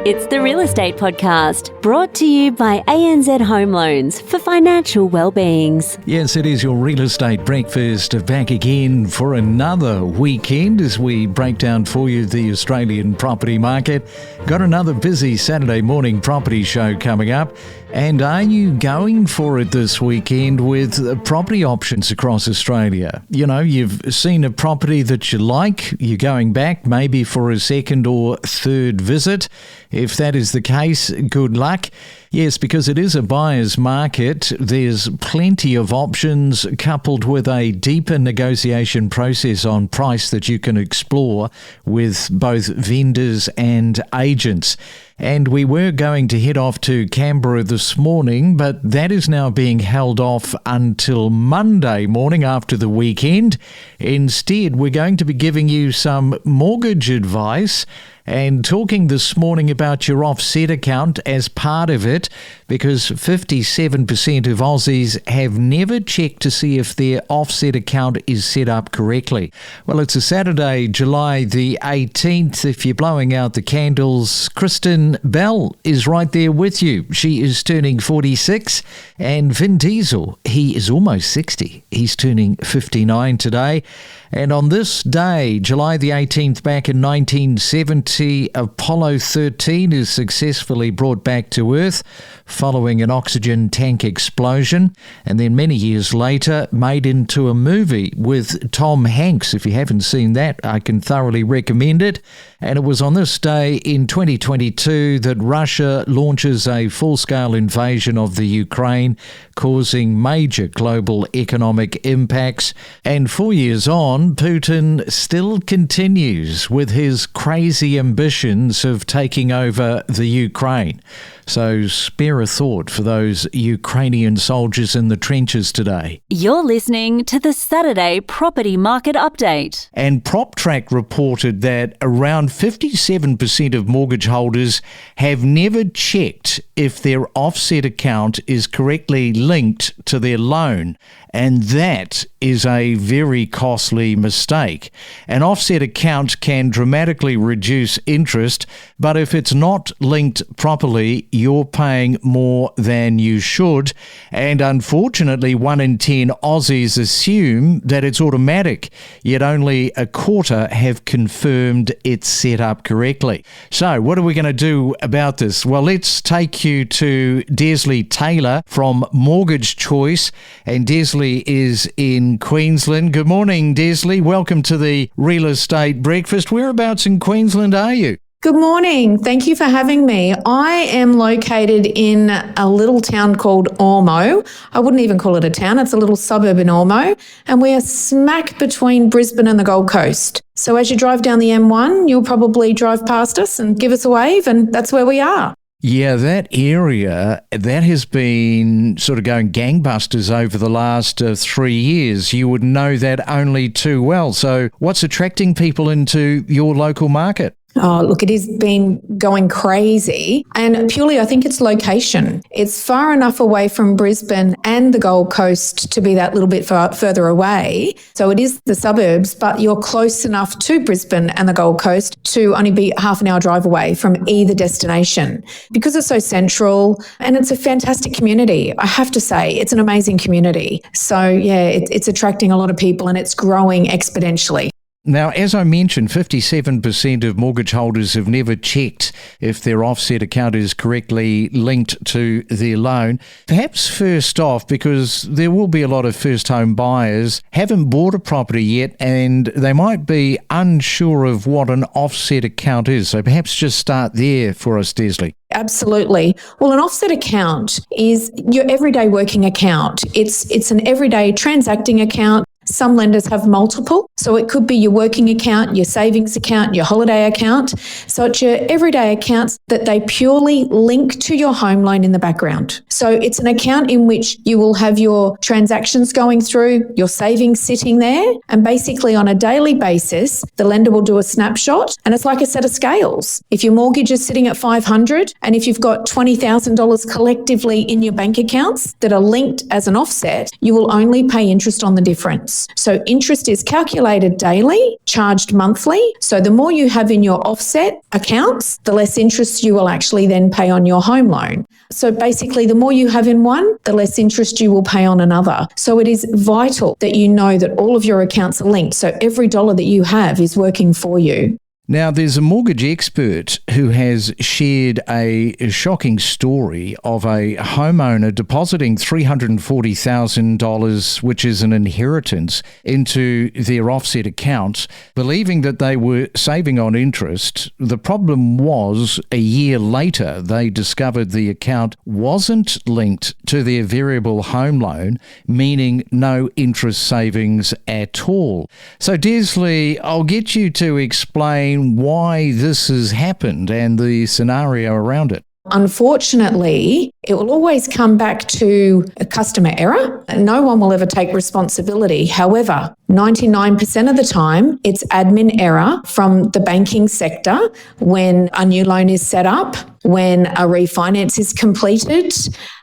It's the Real Estate Podcast, brought to you by ANZ Home Loans for financial well-beings. Yes, it is your Real Estate Breakfast, back again for another weekend as we break down for you the Australian property market. Got another busy Saturday morning property show coming up. And are you going for it this weekend with property options across Australia? You know, you've seen a property that you like, you're going back maybe for a second or third visit. If that is the case, good luck. Yes, because it is a buyer's market. There's plenty of options coupled with a deeper negotiation process on price that you can explore with both vendors and agents. And we were going to head off to Canberra this morning, but that is now being held off until Monday morning after the weekend. Instead, we're going to be giving you some mortgage advice and talking this morning about your offset account as part of it, because 57% of Aussies have never checked to see if their offset account is set up correctly. Well, it's a Saturday, July the 18th. If you're blowing out the candles, Kristen Bell is right there with you. She is turning 46, and Vin Diesel, he is almost 60. He's turning 59 today. And on this day, July the 18th, back in 1970, Apollo 13 is successfully brought back to Earth following an oxygen tank explosion, and then many years later made into a movie with Tom Hanks. If you haven't seen that, I can thoroughly recommend it. And it was on this day in 2022 that Russia launches a full-scale invasion of the Ukraine, causing major global economic impacts. And 4 years on, Putin still continues with his crazy ambitions of taking over the Ukraine. So spare a thought for those Ukrainian soldiers in the trenches today. You're listening to the Saturday Property Market Update. And PropTrack reported that around 57% of mortgage holders have never checked if their offset account is correctly linked to their loan. And that is a very costly mistake. An offset account can dramatically reduce interest, but if it's not linked properly, you're paying more than you should. And unfortunately, 1 in 10 Aussies assume that it's automatic, yet only a quarter have confirmed it's set up correctly. So what are we going to do about this? Well, let's take you to Deslie Taylor from Mortgage Choice, and Deslie is in Queensland. Good morning, Deslie. Welcome to the Real Estate Breakfast. Whereabouts in Queensland are you? Good morning. Thank you for having me. I am located in a little town called Ormeau. I wouldn't even call it a town. It's a little suburb in Ormeau. And we are smack between Brisbane and the Gold Coast. So as you drive down the M1, you'll probably drive past us and give us a wave, and that's where we are. Yeah, that area, that has been sort of going gangbusters over the last 3 years. You would know that only too well. So what's attracting people into your local market? Oh, look, it has been going crazy, and purely I think it's location. It's far enough away from Brisbane and the Gold Coast to be that little bit further away. So it is the suburbs, but you're close enough to Brisbane and the Gold Coast to only be half an hour drive away from either destination. Because it's so central, and it's a fantastic community. I have to say, it's an amazing community. So yeah, it's attracting a lot of people, and it's growing exponentially. Now, as I mentioned, 57% of mortgage holders have never checked if their offset account is correctly linked to their loan. Perhaps first off, because there will be a lot of first home buyers haven't bought a property yet, and they might be unsure of what an offset account is. So perhaps just start there for us, Deslie. Absolutely. Well, an offset account is your everyday working account. It's an everyday transacting account. Some lenders have multiple. So it could be your working account, your savings account, your holiday account. So it's your everyday accounts that they purely link to your home loan in the background. So it's an account in which you will have your transactions going through, your savings sitting there. And basically on a daily basis, the lender will do a snapshot, and it's like a set of scales. If your mortgage is sitting at $500 and if you've got $20,000 collectively in your bank accounts that are linked as an offset, you will only pay interest on the difference. accounts. So interest is calculated daily, charged monthly. So the more you have in your offset accounts, the less interest you will actually then pay on your home loan. So basically, the more you have in one, the less interest you will pay on another. So it is vital that you know that all of your accounts are linked. So every dollar that you have is working for you. Now, there's a mortgage expert who has shared a shocking story of a homeowner depositing $340,000, which is an inheritance, into their offset account, believing that they were saving on interest. The problem was, a year later, they discovered the account wasn't linked to their variable home loan, meaning no interest savings at all. So, Deslie, I'll get you to explain why this has happened and the scenario around it. Unfortunately, it will always come back to a customer error. No one will ever take responsibility. However, 99% of the time, it's admin error from the banking sector when a new loan is set up, when a refinance is completed.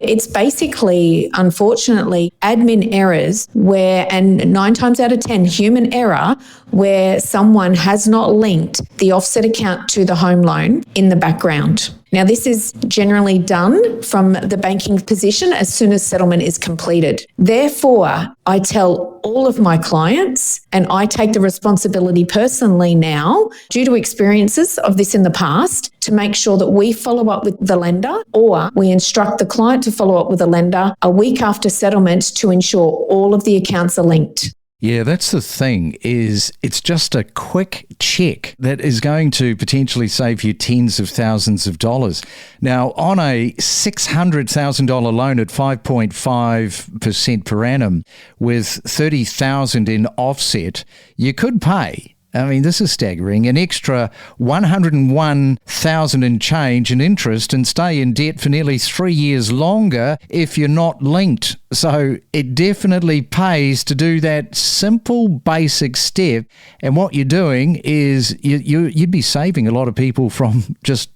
It's basically, unfortunately, admin errors and 9 times out of 10, human error, where someone has not linked the offset account to the home loan in the background. Now, this is generally done from the banking position as soon as settlement is completed. Therefore, I tell all of my clients, and I take the responsibility personally now, due to experiences of this in the past, to make sure that we follow up with the lender, or we instruct the client to follow up with the lender a week after settlement to ensure all of the accounts are linked. Yeah, that's the thing, is it's just a quick check that is going to potentially save you tens of thousands of dollars. Now, on a $600,000 loan at 5.5% per annum with $30,000 in offset, you could pay, I mean, this is staggering, an extra $101,000 and change in interest and stay in debt for nearly 3 years longer if you're not linked. So it definitely pays to do that simple, basic step. And what you're doing is you'd be saving a lot of people from just,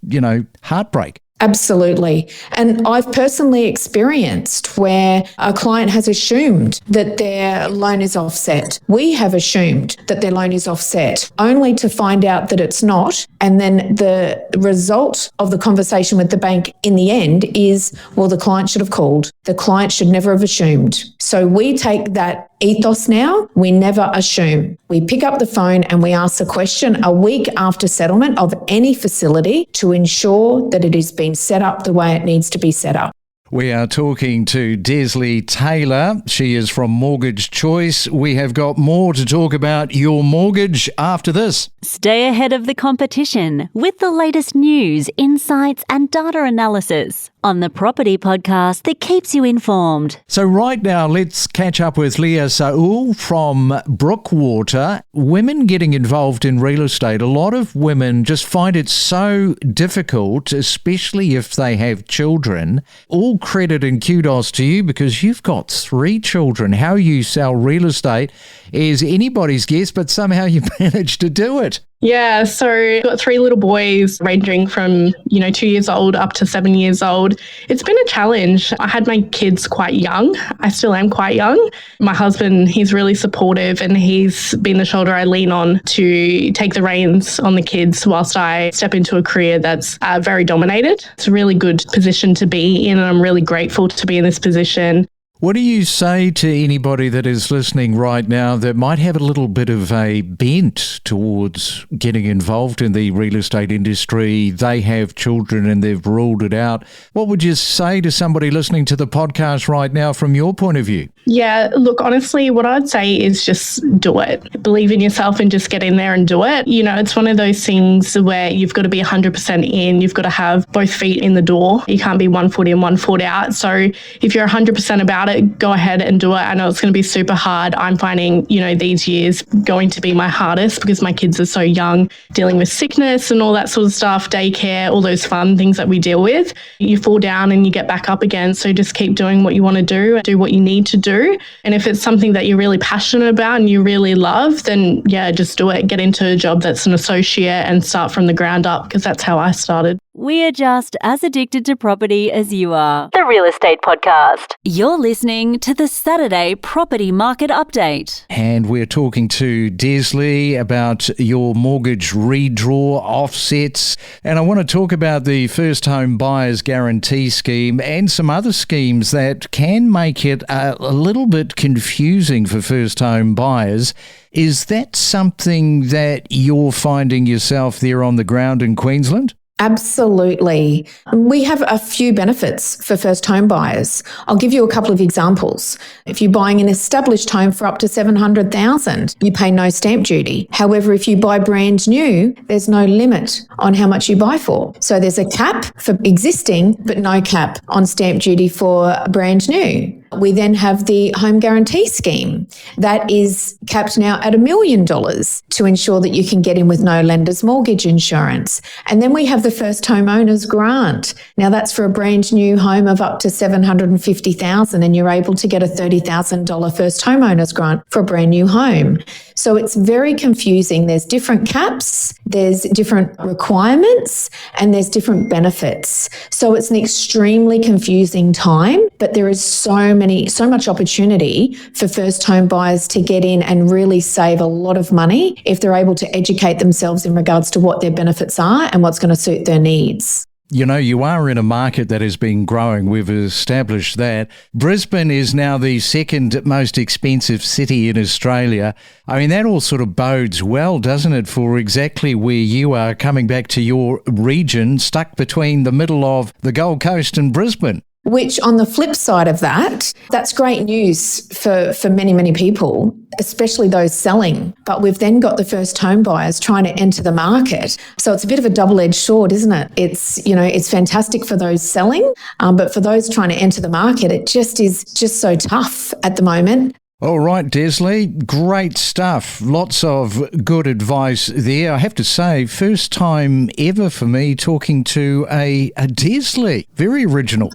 heartbreak. Absolutely. And I've personally experienced where a client has assumed that their loan is offset. We have assumed that their loan is offset, only to find out that it's not. And then the result of the conversation with the bank in the end is, well, the client should have called. The client should never have assumed. So we take that ethos now. We never assume. We pick up the phone and we ask the question a week after settlement of any facility to ensure that it is being set up the way it needs to be set up. We are talking to Deslie Taylor. She is from Mortgage Choice. We have got more to talk about your mortgage after this. Stay ahead of the competition with the latest news, insights and data analysis on the property podcast that keeps you informed. So right now, let's catch up with Leah Saul from Brookwater. Women getting involved in real estate, a lot of women just find it so difficult, especially if they have children. All credit and kudos to you because you've got 3 children. How you sell real estate is anybody's guess, but somehow you managed to do it. Yeah, so I've got 3 little boys ranging from, 2 years old up to 7 years old. It's been a challenge. I had my kids quite young. I still am quite young. My husband, he's really supportive and he's been the shoulder I lean on to take the reins on the kids whilst I step into a career that's very dominated. It's a really good position to be in and I'm really grateful to be in this position. What do you say to anybody that is listening right now that might have a little bit of a bent towards getting involved in the real estate industry? They have children and they've ruled it out. What would you say to somebody listening to the podcast right now from your point of view? Yeah, look, honestly, what I'd say is just do it. Believe in yourself and just get in there and do it. It's one of those things where you've got to be 100% in. You've got to have both feet in the door. You can't be 1 foot in, 1 foot out. So if you're 100% about it, go ahead and do it. I know it's going to be super hard. I'm finding, these years going to be my hardest because my kids are so young, dealing with sickness and all that sort of stuff, daycare, all those fun things that we deal with. You fall down and you get back up again. So just keep doing what you want to do what you need to do. And if it's something that you're really passionate about and you really love, then yeah, just do it. Get into a job that's an associate and start from the ground up because that's how I started. We're just as addicted to property as you are. The Real Estate Podcast. You're listening to the Saturday Property Market Update. And we're talking to Deslie about your mortgage redraw offsets. And I want to talk about the First Home Buyers Guarantee Scheme and some other schemes that can make it a little bit confusing for first home buyers. Is that something that you're finding yourself there on the ground in Queensland? Absolutely. We have a few benefits for first home buyers. I'll give you a couple of examples. If you're buying an established home for up to $700,000, you pay no stamp duty. However, if you buy brand new, there's no limit on how much you buy for. So there's a cap for existing, but no cap on stamp duty for brand new. We then have the Home Guarantee Scheme. That is capped now at $1 million to ensure that you can get in with no lender's mortgage insurance. And then we have the First Homeowners Grant. Now that's for a brand new home of up to $750,000 and you're able to get a $30,000 First Homeowners Grant for a brand new home. So it's very confusing. There's different caps, there's different requirements, and there's different benefits. So it's an extremely confusing time, but there is so much opportunity for first home buyers to get in and really save a lot of money if they're able to educate themselves in regards to what their benefits are and what's going to suit their needs. You know, you are in a market that has been growing. We've established that. Brisbane is now the second most expensive city in Australia. I mean, that all sort of bodes well, doesn't it, for exactly where you are coming back to your region, stuck between the middle of the Gold Coast and Brisbane. Which on the flip side of that, that's great news for many, many people, especially those selling. But we've then got the first home buyers trying to enter the market. So it's a bit of a double-edged sword, isn't it? It's fantastic for those selling, but for those trying to enter the market, it just is just so tough at the moment. All right, Deslie, great stuff. Lots of good advice there. I have to say, first time ever for me talking to a Deslie. Very original.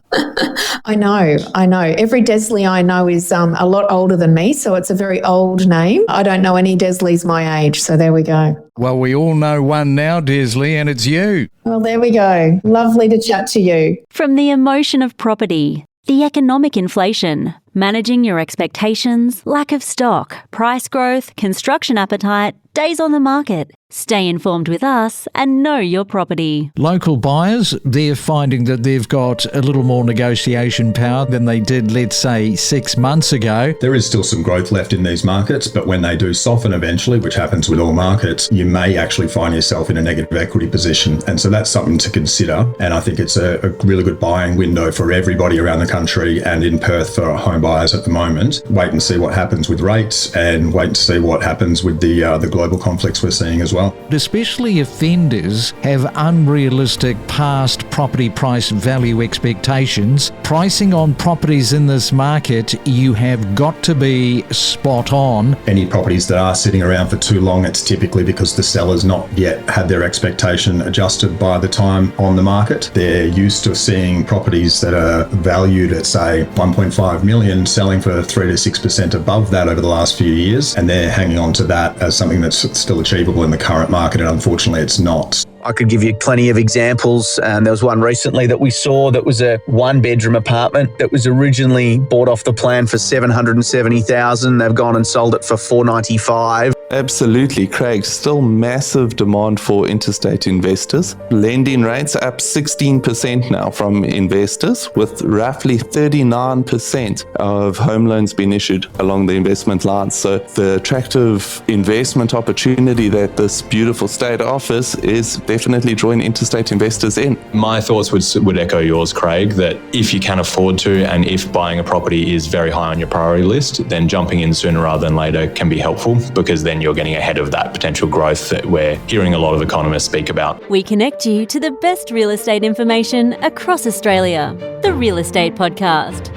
I know. Every Deslie I know is a lot older than me, so it's a very old name. I don't know any Deslies my age, so there we go. Well, we all know one now, Deslie, and it's you. Well, there we go. Lovely to chat to you. From the emotion of property, the economic inflation, managing your expectations, lack of stock, price growth, construction appetite, days on the market. Stay informed with us and know your property. Local buyers, they're finding that they've got a little more negotiation power than they did, let's say, 6 months ago. There is still some growth left in these markets, but when they do soften eventually, which happens with all markets, you may actually find yourself in a negative equity position. And so that's something to consider. And I think it's a really good buying window for everybody around the country and in Perth for home buyers at the moment. Wait and see what happens with rates and wait and see what happens with the global conflicts we're seeing as well. Especially if vendors have unrealistic past property price value expectations, pricing on properties in this market, you have got to be spot on. Any properties that are sitting around for too long, it's typically because the seller's not yet had their expectation adjusted by the time on the market. They're used to seeing properties that are valued at, say, 1.5 million selling for 3 to 6% above that over the last few years, and they're hanging on to that as something that's still achievable in the current market, and unfortunately it's not. I could give you plenty of examples. There was one recently that we saw that was a one-bedroom apartment that was originally bought off the plan for $770,000. They've gone and sold it for $495,000. Absolutely, Craig. Still massive demand for interstate investors. Lending rates up 16% now from investors, with roughly 39% of home loans being issued along the investment lines. So the attractive investment opportunity that this beautiful state offers is definitely drawing interstate investors in. My thoughts would echo yours, Craig, that if you can afford to and if buying a property is very high on your priority list, then jumping in sooner rather than later can be helpful, because then you're getting ahead of that potential growth that we're hearing a lot of economists speak about. We connect you to the best real estate information across Australia. The Real Estate Podcast.